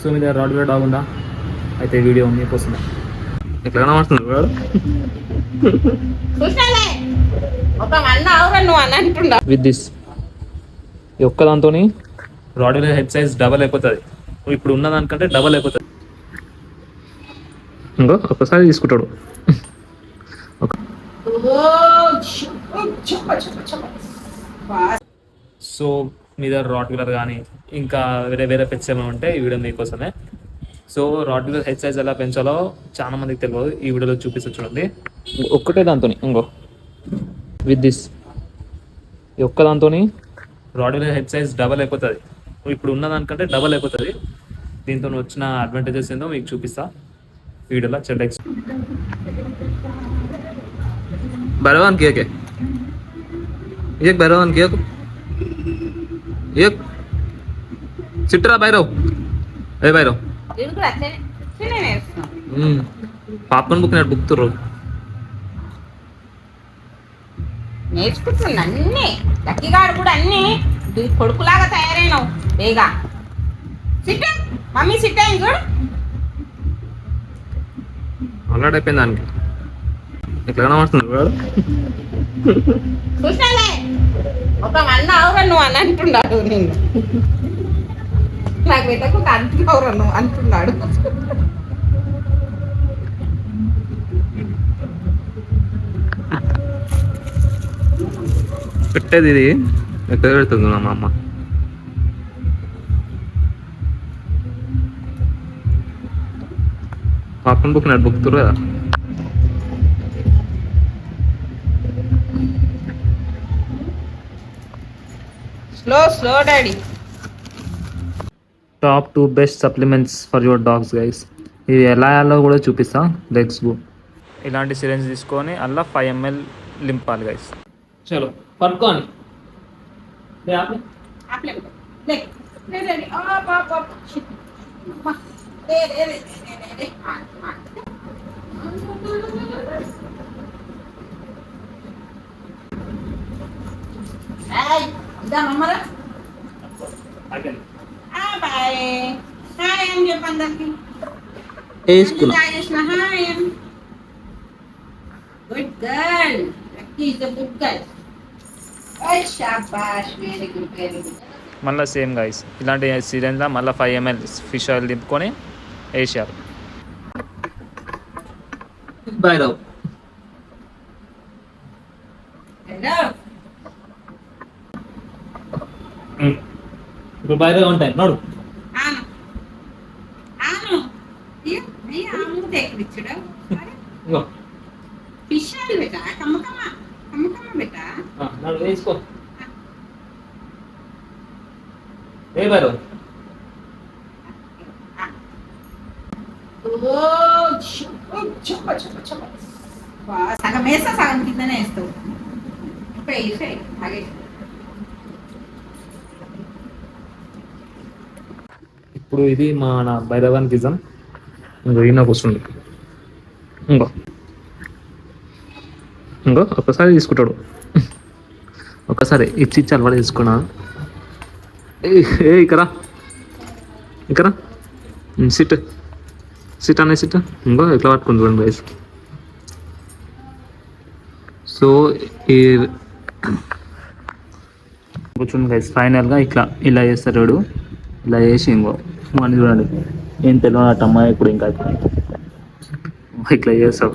So మీ దగ్గర rod dog ఉందా? అయితే వీడియో మీకోసమే. ఎట్లా కనబడుతుంది వాడు? విత్ దిస్ ఈ ఒక్క దాంతో రాడ్ హెడ్ సైజ్ డబల్ అయిపోతుంది. ఇప్పుడు ఉన్న దానికంటే డబల్ అయిపోతుంది. ఇంకో ఒక్కసారి తీసుకుంటాడు. సో మీ దగ్గర రాడ్ వీలర్ కానీ ఇంకా వేరే వేరే పెట్స్ ఏమైనా ఉంటే ఈ వీడియో మీకోసమే. So rod wheeler head size ఎలా పెంచాలో చాలా మందికి తెలియదు. ఈ వీడియోలో చూపిస్తూ చూడండి. ఒక్కటే దాంతో ఇంకో విత్ దిస్ ఈ ఒక్క దాంతో rod wheeler head size double అయిపోతుంది. ఇప్పుడు ఉన్న దానికంటే డబల్ అయిపోతుంది. దీంతో వచ్చిన అడ్వాంటేజెస్ ఏందో మీకు చూపిస్తా వీడియోలో. చెడ్డెక్స్ బరవాన్ కేకే एक भैरवन के एक चिट्रा भैरव ए भैरव పాప్కార్న్ బుక్ బుక్తుర్రు నేర్చుకుంటున్నా అన్ని లక్కీగాడు కూడా అన్ని కొడుకులాగా తయారైనావు. బేగా సిట్ మమ్మీ సిట్ అయింది చూడు. అలర్ట్ అయిపోయింది దానికి. ఎట్లా కనబడుతుంది వాడు? చూసినాలే ఒక అన్న అవురా నువ్వు అని అంటున్నాడు. నేను నాకు పెట్టకు అంటున్నావురా నువ్వు అంటున్నాడు. పెట్టేది ఇది ఎక్కడ పెడుతుంది మా అమ్మ. పాపన్ బుక్ నాడు బుక్తురు కదా. Slow slow daddy. Top 2 best supplements for your dogs guys. ఇవి ఎలా ఎలా కూడా చూపిస్తా. Let's go. ఇలాంటి సిరెంజ్ తీసుకొని అలా 5 ml లింపాలి గైస్. చలో పట్టుకోండి. Good girl. Is a good girl. శాబాష్, వెరీ గుడ్ వెరీ గుడ్. మళ్ళీ సేమ్ గైస్ ఇలాంటి సిరెంజ్లో మళ్ళీ 5 ml ఫిష్ ఆయిల్ దింపుకొని వేసారు. భైరవ్ ఇప్పుడు భైరవ్ ఉంటాయి నోడు. ఫిష్ ఆయిల్ బేటా, కమ్మకమ్మ కమ్మకమ్మ బేటా. నడు వేసుకో. ఏ భైరవ్ సగం వేస్తా, సగం కిందనే వేస్తావు. ఇప్పుడు ఇది మన భైరవాన్ గిజం. ఇంకో ఈయన వస్తుంది. ఇంకో ఇంకో ఒక్కసారి తీసుకుంటాడు. ఒక్కసారి ఇచ్చి అలవాటు తీసుకున్నా. ఏ ఇక్కడ ఇక్కడ సిట్ సిట్ అనే సిట్. ఇంకో ఎట్లా పట్టుకుంది చూడండి వయసు. సో ఈ కూర్చుంది గైస్. ఫైనల్గా ఇట్లా ఇలా చేస్తారు వాడు. ఇలా చేసి ఇంకో అని చూడండి. ఏం తెలియనట్టు అమ్మాయి ఇప్పుడు ఇంకా ఇట్లా చేస్తావు.